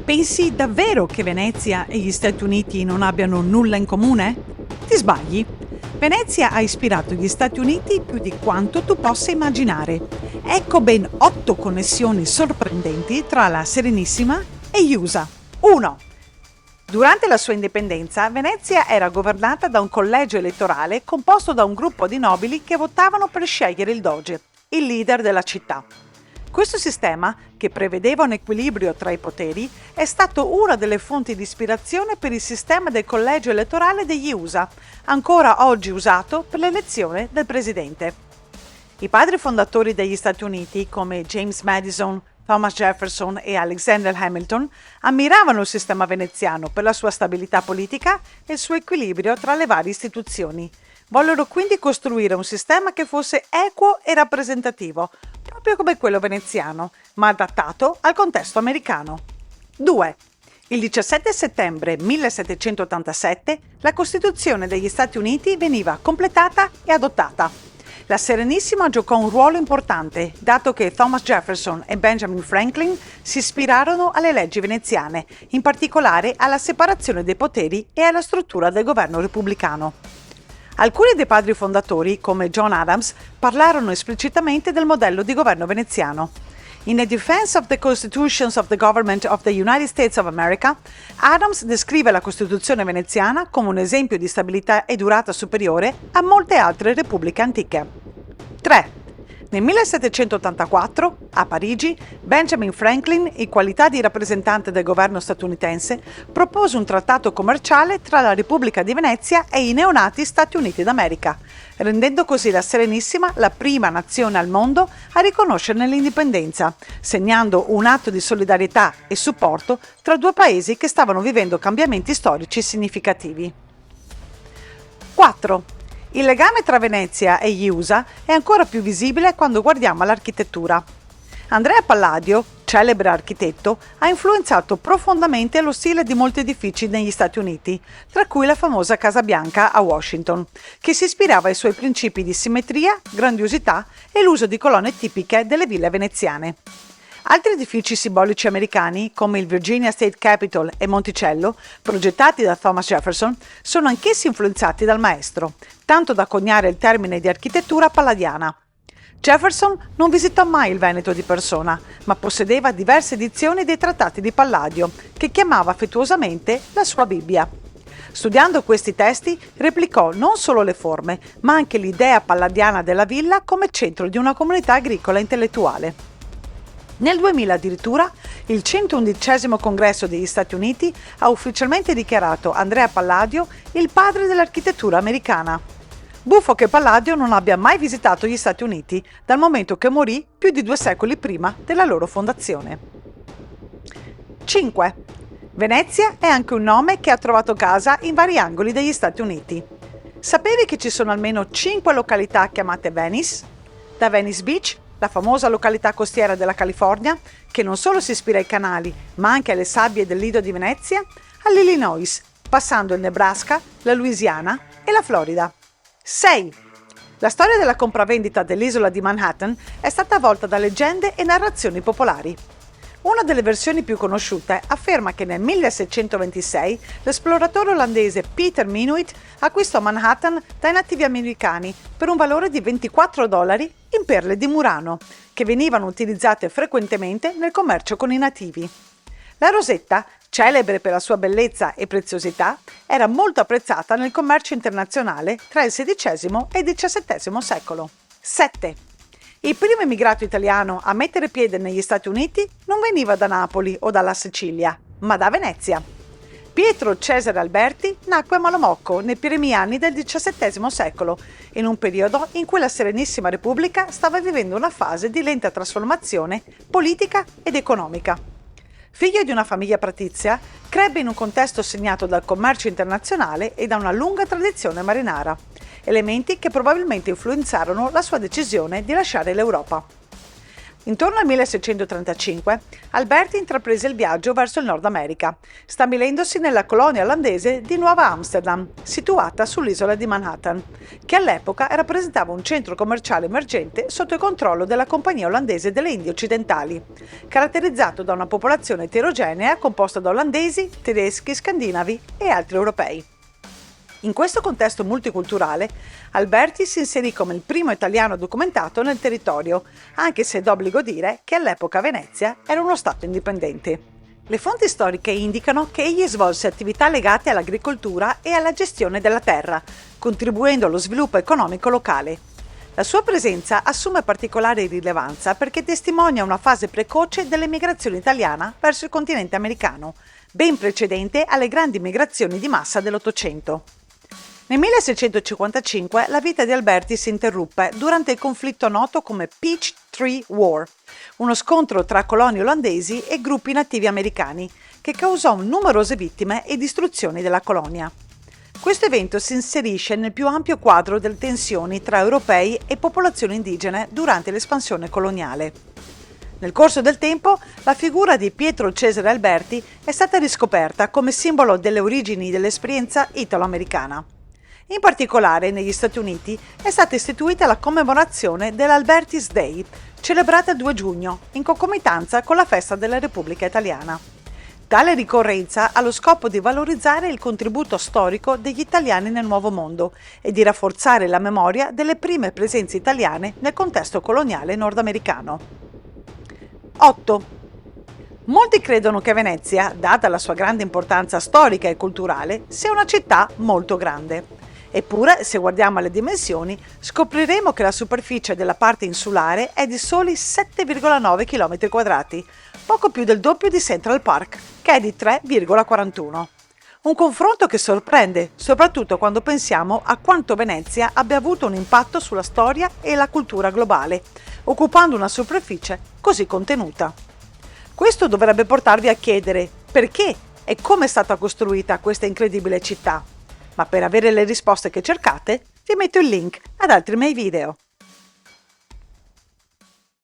Pensi davvero che Venezia e gli Stati Uniti non abbiano nulla in comune? Ti sbagli. Venezia ha ispirato gli Stati Uniti più di quanto tu possa immaginare. Ecco ben 8 connessioni sorprendenti tra la Serenissima e gli USA. 1. Durante la sua indipendenza, Venezia era governata da un collegio elettorale composto da un gruppo di nobili che votavano per scegliere il doge, il leader della città. Questo sistema, che prevedeva un equilibrio tra i poteri, è stato una delle fonti di ispirazione per il sistema del collegio elettorale degli USA, ancora oggi usato per l'elezione del presidente. I padri fondatori degli Stati Uniti, come James Madison, Thomas Jefferson e Alexander Hamilton, ammiravano il sistema veneziano per la sua stabilità politica e il suo equilibrio tra le varie istituzioni. Vollero quindi costruire un sistema che fosse equo e rappresentativo, proprio come quello veneziano, ma adattato al contesto americano. 2. Il 17 settembre 1787 la Costituzione degli Stati Uniti veniva completata e adottata. La Serenissima giocò un ruolo importante, dato che Thomas Jefferson e Benjamin Franklin si ispirarono alle leggi veneziane, in particolare alla separazione dei poteri e alla struttura del governo repubblicano. Alcuni dei padri fondatori, come John Adams, parlarono esplicitamente del modello di governo veneziano. In A Defense of the Constitutions of the Government of the United States of America, Adams descrive la Costituzione veneziana come un esempio di stabilità e durata superiore a molte altre repubbliche antiche. 3. Nel 1784, a Parigi, Benjamin Franklin, in qualità di rappresentante del governo statunitense, propose un trattato commerciale tra la Repubblica di Venezia e i neonati Stati Uniti d'America, rendendo così la Serenissima la prima nazione al mondo a riconoscerne l'indipendenza, segnando un atto di solidarietà e supporto tra due paesi che stavano vivendo cambiamenti storici significativi. 4. Il legame tra Venezia e gli USA è ancora più visibile quando guardiamo all'architettura. Andrea Palladio, celebre architetto, ha influenzato profondamente lo stile di molti edifici negli Stati Uniti, tra cui la famosa Casa Bianca a Washington, che si ispirava ai suoi principi di simmetria, grandiosità e l'uso di colonne tipiche delle ville veneziane. Altri edifici simbolici americani, come il Virginia State Capitol e Monticello, progettati da Thomas Jefferson, sono anch'essi influenzati dal maestro, tanto da coniare il termine di architettura palladiana. Jefferson non visitò mai il Veneto di persona, ma possedeva diverse edizioni dei trattati di Palladio, che chiamava affettuosamente la sua Bibbia. Studiando questi testi, replicò non solo le forme, ma anche l'idea palladiana della villa come centro di una comunità agricola intellettuale. Nel 2000 addirittura il 111° congresso degli Stati Uniti ha ufficialmente dichiarato Andrea Palladio il padre dell'architettura americana. Buffo che Palladio non abbia mai visitato gli Stati Uniti, dal momento che morì più di 2 secoli prima della loro fondazione. 5. Venezia è anche un nome che ha trovato casa in vari angoli degli Stati Uniti. Sapevi che ci sono almeno 5 località chiamate Venice? Da Venice Beach, la famosa località costiera della California, che non solo si ispira ai canali, ma anche alle sabbie del Lido di Venezia, all'Illinois, passando il Nebraska, la Louisiana e la Florida. 6. La storia della compravendita dell'isola di Manhattan è stata avvolta da leggende e narrazioni popolari. Una delle versioni più conosciute afferma che nel 1626 l'esploratore olandese Peter Minuit acquistò Manhattan dai nativi americani per un valore di $24 in perle di Murano, che venivano utilizzate frequentemente nel commercio con i nativi. La rosetta, celebre per la sua bellezza e preziosità, era molto apprezzata nel commercio internazionale tra il XVI e il XVII secolo. 7. Il primo immigrato italiano a mettere piede negli Stati Uniti non veniva da Napoli o dalla Sicilia, ma da Venezia. Pietro Cesare Alberti nacque a Malamocco nei primi anni del XVII secolo, in un periodo in cui la Serenissima Repubblica stava vivendo una fase di lenta trasformazione politica ed economica. Figlio di una famiglia patrizia, crebbe in un contesto segnato dal commercio internazionale e da una lunga tradizione marinara, elementi che probabilmente influenzarono la sua decisione di lasciare l'Europa. Intorno al 1635, Alberti intraprese il viaggio verso il Nord America, stabilendosi nella colonia olandese di Nuova Amsterdam, situata sull'isola di Manhattan, che all'epoca rappresentava un centro commerciale emergente sotto il controllo della Compagnia olandese delle Indie Occidentali, caratterizzato da una popolazione eterogenea composta da olandesi, tedeschi, scandinavi e altri europei. In questo contesto multiculturale, Alberti si inserì come il primo italiano documentato nel territorio, anche se è d'obbligo dire che all'epoca Venezia era uno stato indipendente. Le fonti storiche indicano che egli svolse attività legate all'agricoltura e alla gestione della terra, contribuendo allo sviluppo economico locale. La sua presenza assume particolare rilevanza perché testimonia una fase precoce dell'emigrazione italiana verso il continente americano, ben precedente alle grandi migrazioni di massa dell'Ottocento. Nel 1655 la vita di Alberti si interruppe durante il conflitto noto come Peachtree War, uno scontro tra colonie olandesi e gruppi nativi americani che causò numerose vittime e distruzioni della colonia. Questo evento si inserisce nel più ampio quadro delle tensioni tra europei e popolazioni indigene durante l'espansione coloniale. Nel corso del tempo, la figura di Pietro Cesare Alberti è stata riscoperta come simbolo delle origini dell'esperienza italo-americana. In particolare, negli Stati Uniti è stata istituita la commemorazione dell'Albertis Day, celebrata il 2 giugno, in concomitanza con la festa della Repubblica Italiana. Tale ricorrenza ha lo scopo di valorizzare il contributo storico degli italiani nel Nuovo Mondo e di rafforzare la memoria delle prime presenze italiane nel contesto coloniale nordamericano. 8. Molti credono che Venezia, data la sua grande importanza storica e culturale, sia una città molto grande. Eppure, se guardiamo alle dimensioni, scopriremo che la superficie della parte insulare è di soli 7,9 km², poco più del doppio di Central Park, che è di 3,41. Un confronto che sorprende, soprattutto quando pensiamo a quanto Venezia abbia avuto un impatto sulla storia e la cultura globale, occupando una superficie così contenuta. Questo dovrebbe portarvi a chiedere perché e come è stata costruita questa incredibile città. Ma per avere le risposte che cercate, vi metto il link ad altri miei video.